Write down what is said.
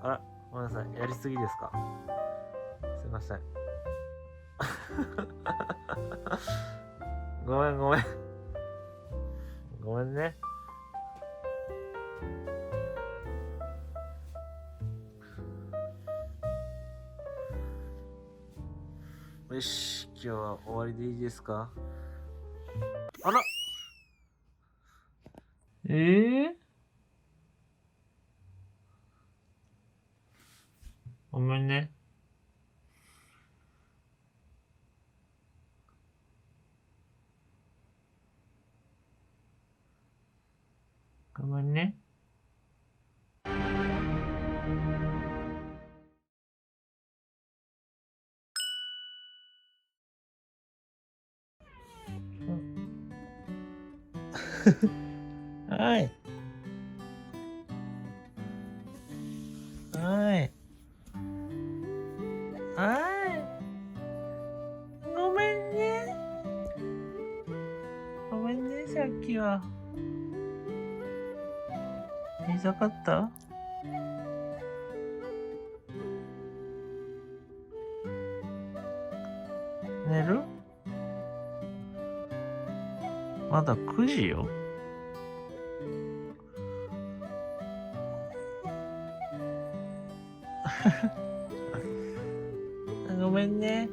あら、ごめんなさい。やりすぎですか？すいません。ごめんごめん。ごめんね。よし、今日は終わりでいいですか？あら、ごめんね。ごめんね。はい。はい。はい。ごめんね。ごめんね、さっきは。うざかった？寝る？まだ9時よ。ごめんね。